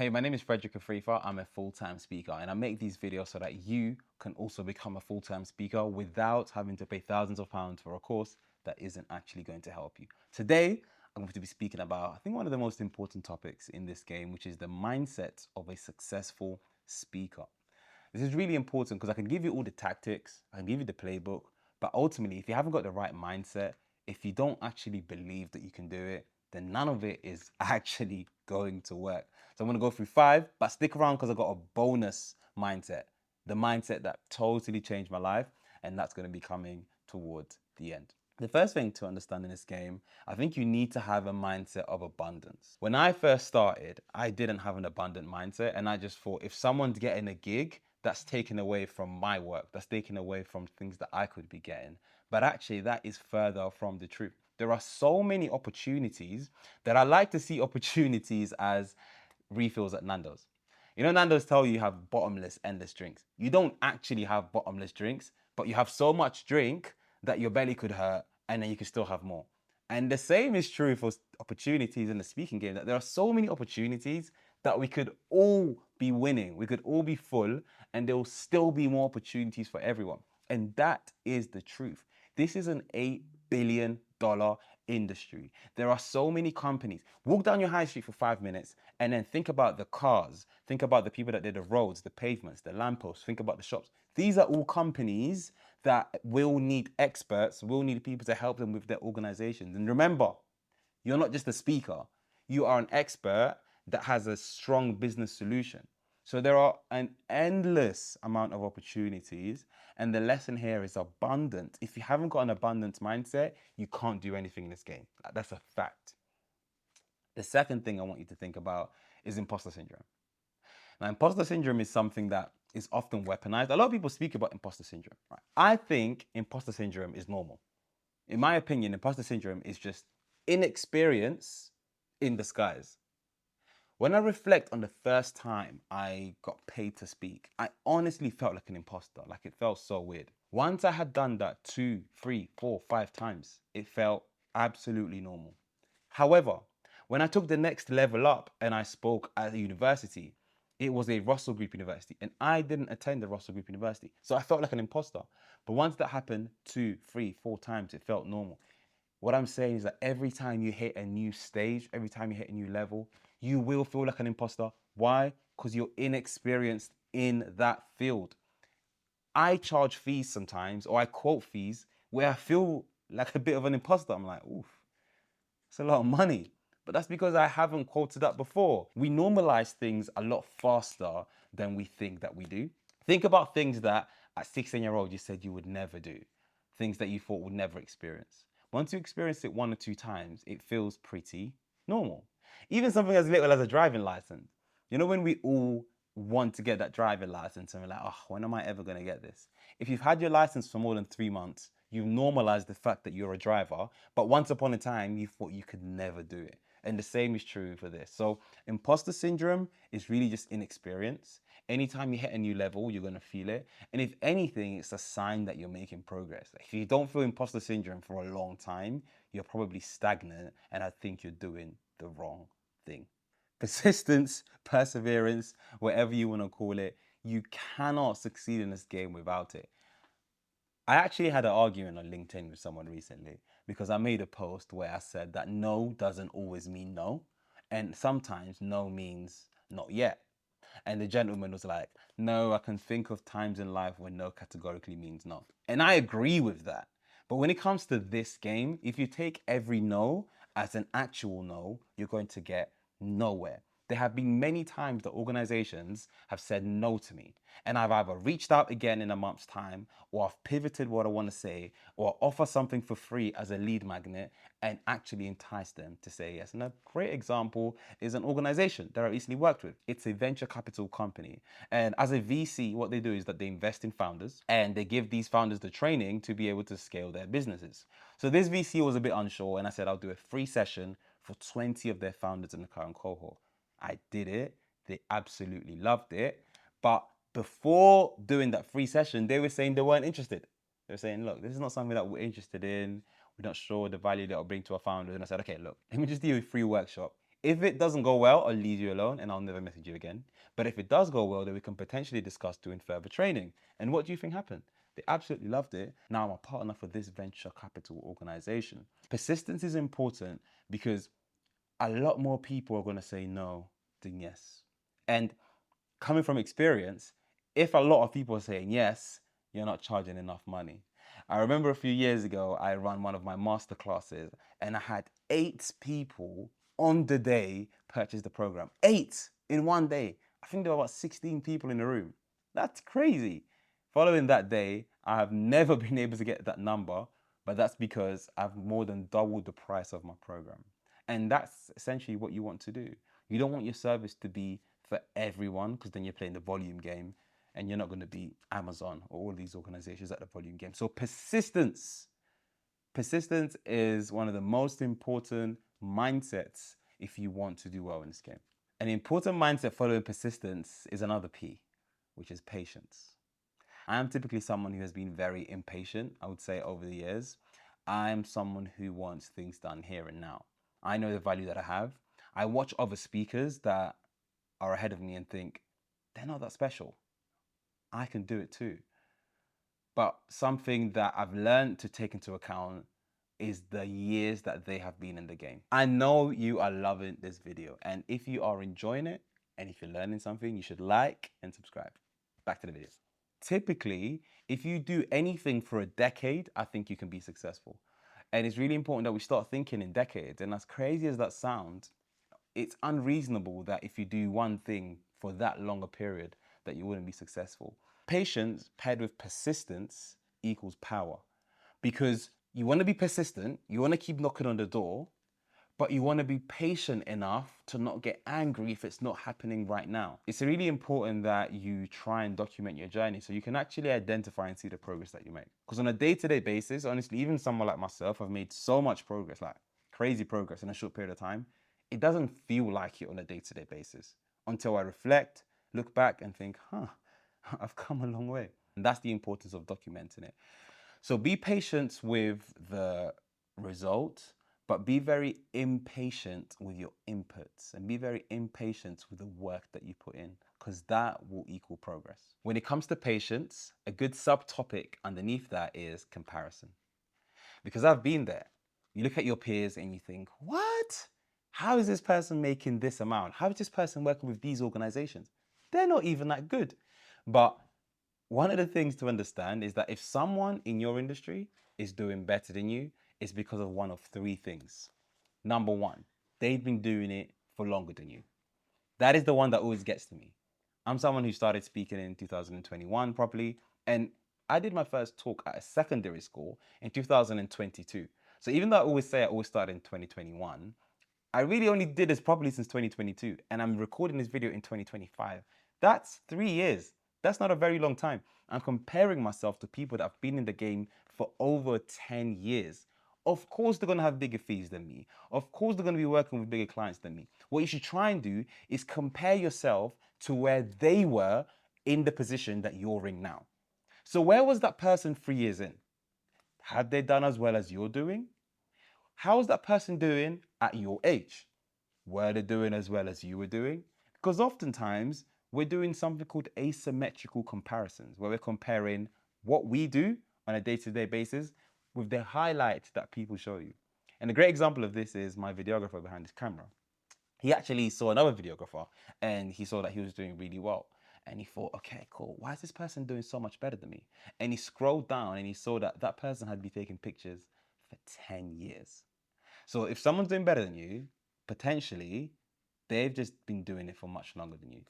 Hey, my name is Frederick Afrifa. I'm a full-time speaker and I make these videos so that you can also become a full-time speaker without having to pay thousands of pounds for a course that isn't actually going to help you. Today, I'm going to be speaking about, I think, one of the most important topics in this game, which is the mindset of a successful speaker. This is really important because I can give you all the tactics, I can give you the playbook, but ultimately, if you haven't got the right mindset, if you don't actually believe that you can do it, then none of it is actually going to work. So I'm going to go through 5, but stick around because I've got a bonus mindset, the mindset that totally changed my life, and that's going to be coming towards the end. The first thing to understand in this game, I think you need to have a mindset of abundance. When I first started, I didn't have an abundant mindset, and I just thought if someone's getting a gig, that's taken away from my work, that's taken away from things that I could be getting. But actually, that is further from the truth. There are so many opportunities that I like to see opportunities as refills at Nando's. You know, Nando's tell you have bottomless, endless drinks. You don't actually have bottomless drinks, but you have so much drink that your belly could hurt and then you can still have more. And the same is true for opportunities in the speaking game, that there are so many opportunities that we could all be winning. We could all be full and there will still be more opportunities for everyone. And that is the truth. This is an $8 billion industry. There are so many companies. Walk down your high street for 5 minutes and then think about the cars. Think about the people that did the roads, the pavements, the lampposts. Think about the shops. These are all companies that will need experts, will need people to help them with their organizations. And remember, you're not just a speaker. You are an expert that has a strong business solution. So there are an endless amount of opportunities. And the lesson here is abundant. If you haven't got an abundance mindset, you can't do anything in this game. That's a fact. The second thing I want you to think about is imposter syndrome. Now, imposter syndrome is something that is often weaponized. A lot of people speak about imposter syndrome. Right? I think imposter syndrome is normal. In my opinion, imposter syndrome is just inexperience in disguise. When I reflect on the first time I got paid to speak, I honestly felt like an imposter. Like, it felt so weird. Once I had done that 2, 3, 4, 5 times, it felt absolutely normal. However, when I took the next level up and I spoke at a university, it was a Russell Group University and I didn't attend the Russell Group University. So I felt like an imposter. But once that happened 2, 3, 4 times, it felt normal. What I'm saying is that every time you hit a new stage, every time you hit a new level, you will feel like an imposter. Why? Because you're inexperienced in that field. I charge fees sometimes, or I quote fees where I feel like a bit of an imposter. I'm like, oof, it's a lot of money. But that's because I haven't quoted that before. We normalize things a lot faster than we think that we do. Think about things that at 16-year-old you said you would never do, things that you thought would never experience. Once you experience it 1 or 2 times, it feels pretty normal. Even something as little as a driving license. You know, when we all want to get that driving license and we're like, oh, when am I ever going to get this? If you've had your license for more than 3 months, you've normalized the fact that you're a driver, but once upon a time, you thought you could never do it. And the same is true for this. So imposter syndrome is really just inexperience. Anytime you hit a new level, you're going to feel it. And if anything, it's a sign that you're making progress. If you don't feel imposter syndrome for a long time, you're probably stagnant. And I think you're doing the wrong thing. Persistence, perseverance, whatever you want to call it, you cannot succeed in this game without it. I actually had an argument on LinkedIn with someone recently because I made a post where I said that no doesn't always mean no. And sometimes no means not yet. And the gentleman was like, no, I can think of times in life when no categorically means no. And I agree with that. But when it comes to this game, if you take every no as an actual no, you're going to get nowhere. There have been many times that organizations have said no to me. And I've either reached out again in a month's time, or I've pivoted what I want to say, or offer something for free as a lead magnet and actually entice them to say yes. And a great example is an organization that I recently worked with. It's a venture capital company. And as a VC, what they do is that they invest in founders and they give these founders the training to be able to scale their businesses. So this VC was a bit unsure and I said, I'll do a free session for 20 of their founders in the current cohort. I did it. They absolutely loved it. But before doing that free session, they were saying they weren't interested. They were saying, look, this is not something that we're interested in. We're not sure the value that will bring to our founders. And I said, okay, look, let me just do a free workshop. If it doesn't go well, I'll leave you alone and I'll never message you again. But if it does go well, then we can potentially discuss doing further training. And what do you think happened? They absolutely loved it. Now I'm a partner for this venture capital organization. Persistence is important because a lot more people are going to say no than yes. And coming from experience, if a lot of people are saying yes, you're not charging enough money. I remember a few years ago, I ran one of my master classes and I had 8 people on the day purchase the program. 8 in one day. I think there were about 16 people in the room. That's crazy. Following that day, I have never been able to get that number, but that's because I've more than doubled the price of my program. And that's essentially what you want to do. You don't want your service to be for everyone because then you're playing the volume game and you're not going to be Amazon or all these organizations at the volume game. So persistence. Persistence is one of the most important mindsets if you want to do well in this game. An important mindset following persistence is another P, which is patience. I am typically someone who has been very impatient, I would say, over the years. I'm someone who wants things done here and now. I know the value that I have. I watch other speakers that are ahead of me and think, they're not that special. I can do it too. But something that I've learned to take into account is the years that they have been in the game. I know you are loving this video, and if you are enjoying it and if you're learning something, you should like and subscribe. Back to the video. Typically, if you do anything for a decade, I think you can be successful. And it's really important that we start thinking in decades. And as crazy as that sounds, it's unreasonable that if you do one thing for that longer period that you wouldn't be successful. Patience paired with persistence equals power, because you want to be persistent, you want to keep knocking on the door, but you want to be patient enough to not get angry if it's not happening right now. It's really important that you try and document your journey so you can actually identify and see the progress that you make. Because on a day-to-day basis, honestly, even someone like myself, I've made so much progress, like crazy progress in a short period of time. It doesn't feel like it on a day-to-day basis until I reflect, look back and think, I've come a long way. And that's the importance of documenting it. So be patient with the result, but be very impatient with your inputs and be very impatient with the work that you put in, because that will equal progress. When it comes to patience, a good subtopic underneath that is comparison. Because I've been there. You look at your peers and you think, what? How is this person making this amount? How is this person working with these organizations? They're not even that good. But one of the things to understand is that if someone in your industry is doing better than you, it's because of one of 3 things. Number one, they've been doing it for longer than you. That is the one that always gets to me. I'm someone who started speaking in 2021 properly, and I did my first talk at a secondary school in 2022. So even though I always say I always started in 2021, I really only did this properly since 2022, and I'm recording this video in 2025. That's 3 years. That's not a very long time. I'm comparing myself to people that have been in the game for over 10 years. Of course, they're going to have bigger fees than me. Of course, they're going to be working with bigger clients than me. What you should try and do is compare yourself to where they were in the position that you're in now. So where was that person 3 years in? Had they done as well as you're doing? How's that person doing at your age? Were they doing as well as you were doing? Because oftentimes we're doing something called asymmetrical comparisons, where we're comparing what we do on a day-to-day basis with the highlights that people show you. And a great example of this is my videographer behind this camera. He actually saw another videographer and he saw that he was doing really well. And he thought, okay, cool. Why is this person doing so much better than me? And he scrolled down and he saw that that person had been taking pictures for 10 years. So if someone's doing better than you, potentially they've just been doing it for much longer than you.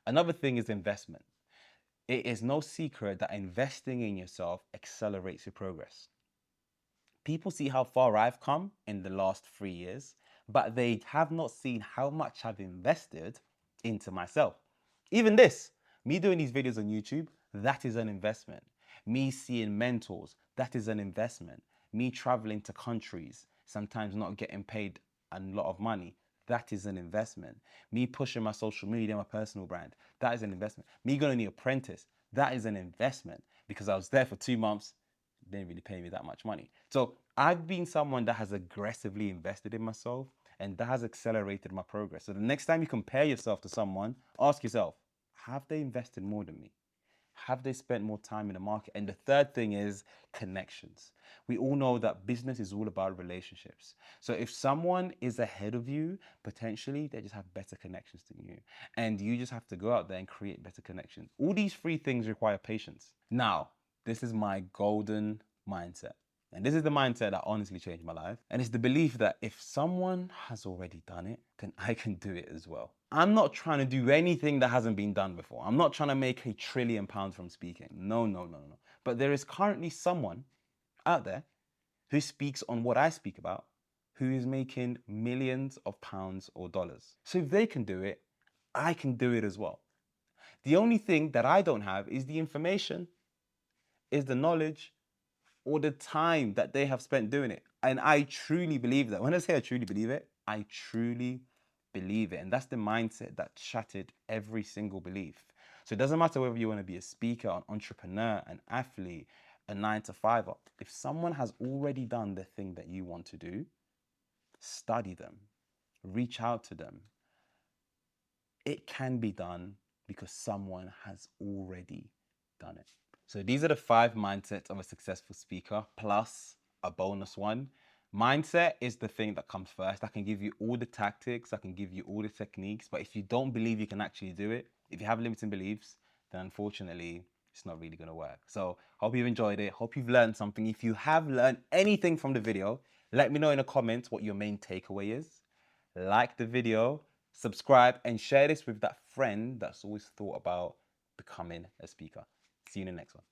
Another thing is investment. It is no secret that investing in yourself accelerates your progress. People see how far I've come in the last 3 years, but they have not seen how much I've invested into myself. Even this, me doing these videos on YouTube, that is an investment. Me seeing mentors, that is an investment. Me traveling to countries, sometimes not getting paid a lot of money, that is an investment. Me pushing my social media, my personal brand, that is an investment. Me going on the apprentice, that is an investment, because I was there for 2 months, didn't really pay me that much money. So I've been someone that has aggressively invested in myself, And that has accelerated my progress. So the next time you compare yourself to someone, ask yourself, have they invested more than me? Have they spent more time in the market? And the third thing is connections. We all know that business is all about relationships. So if someone is ahead of you, potentially they just have better connections than you. And you just have to go out there and create better connections. All these three things require patience. Now, this is my golden mindset. And this is the mindset that honestly changed my life. And it's the belief that if someone has already done it, then I can do it as well. I'm not trying to do anything that hasn't been done before. I'm not trying to make £1 trillion from speaking. No, no, no, no. But there is currently someone out there who speaks on what I speak about, who is making millions of pounds or dollars. So if they can do it, I can do it as well. The only thing that I don't have is the information, is the knowledge, or the time that they have spent doing it. And I truly believe that. When I say I truly believe it, I truly believe it. And that's the mindset that shattered every single belief. So it doesn't matter whether you want to be a speaker, an entrepreneur, an athlete, a 9-to-5. If someone has already done the thing that you want to do, study them, reach out to them. It can be done because someone has already done it. So these are the 5 mindsets of a successful speaker, plus a bonus one. Mindset is the thing that comes first. I can give you all the tactics, I can give you all the techniques, but if you don't believe you can actually do it, if you have limiting beliefs, then unfortunately, it's not really going to work. So hope you've enjoyed it. Hope you've learned something. If you have learned anything from the video, let me know in the comments what your main takeaway is. Like the video, subscribe, and share this with that friend that's always thought about becoming a speaker. See you in the next one.